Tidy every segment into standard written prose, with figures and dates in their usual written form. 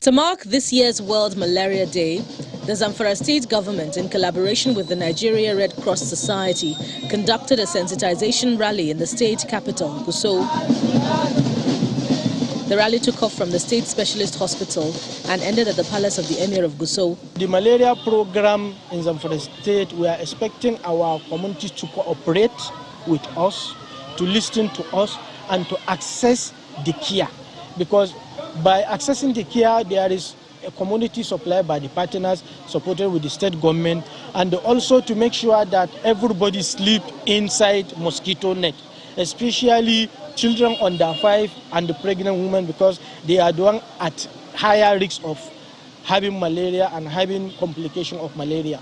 To mark this year's World Malaria Day, the Zamfara state government, in collaboration with the Nigeria Red Cross Society, conducted a sensitization rally in the state capital, Gusau. The rally took off from the state specialist hospital and ended at the palace of the Emir of Gusau. The malaria program in Zamfara state, we are expecting our communities to cooperate with us, to listen to us, and to access the care. Because by accessing the care, there is a community supply by the partners supported with the state government, and also to make sure that everybody sleep inside mosquito net, especially children under 5 and the pregnant women, because they are the one at higher risk of having malaria and having complication of malaria.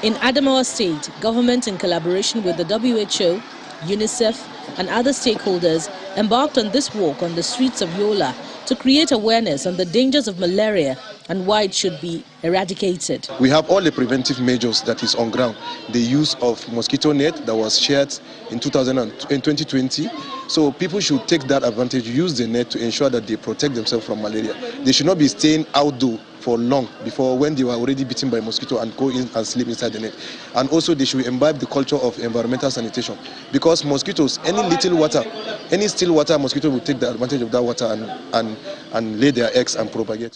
In Adamawa State, government in collaboration with the WHO, UNICEF and other stakeholders embarked on this walk on the streets of Yola to create awareness on the dangers of malaria and why it should be eradicated. We have all the preventive measures that is on ground. The use of mosquito net that was shared in 2020. So people should take that advantage, use the net to ensure that they protect themselves from malaria. They should not be staying outdoor for long before when they were already bitten by mosquito and go in and sleep inside the net. And also they should imbibe the culture of environmental sanitation, because mosquitoes, any little water, any still water, mosquito will take the advantage of that water and lay their eggs and propagate.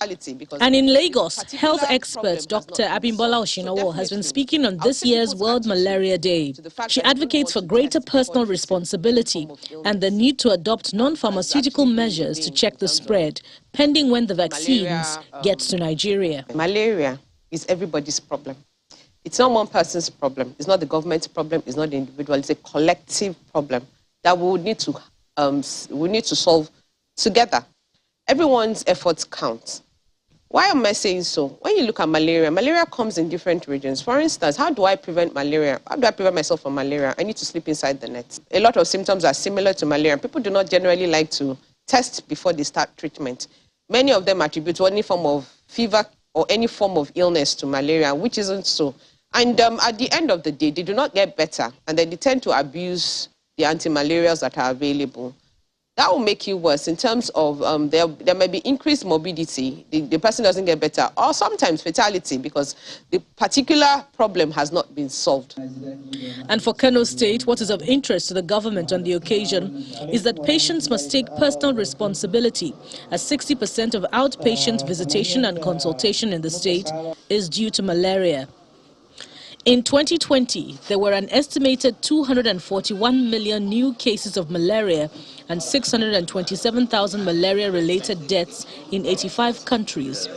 And in Lagos, health expert Dr. Abimbola Oshinawo has been speaking on this year's World Malaria Day. She advocates for greater personal responsibility and the need to adopt non-pharmaceutical measures to check the spread, pending when the vaccines get to Nigeria. Malaria is everybody's problem. It's not one person's problem. It's not the government's problem. It's not the individual. It's a collective problem that we need to solve together. Everyone's efforts count. Why am I saying so? When you look at malaria, malaria comes in different regions. For instance, how do I prevent malaria? How do I prevent myself from malaria? I need to sleep inside the net. A lot of symptoms are similar to malaria. People do not generally like to test before they start treatment. Many of them attribute to any form of fever or any form of illness to malaria, which isn't so. And at the end of the day, they do not get better, and then they tend to abuse the anti-malarials that are available. That will make you worse in terms of there may be increased morbidity, the person doesn't get better, or sometimes fatality, because the particular problem has not been solved. And for Kano State, what is of interest to the government on the occasion is that patients must take personal responsibility, as 60% of outpatient visitation and consultation in the state is due to malaria. In 2020, there were an estimated 241 million new cases of malaria and 627,000 malaria-related deaths in 85 countries.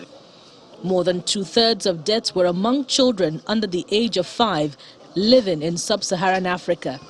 More than two-thirds of deaths were among children under the age of 5 living in sub-Saharan Africa.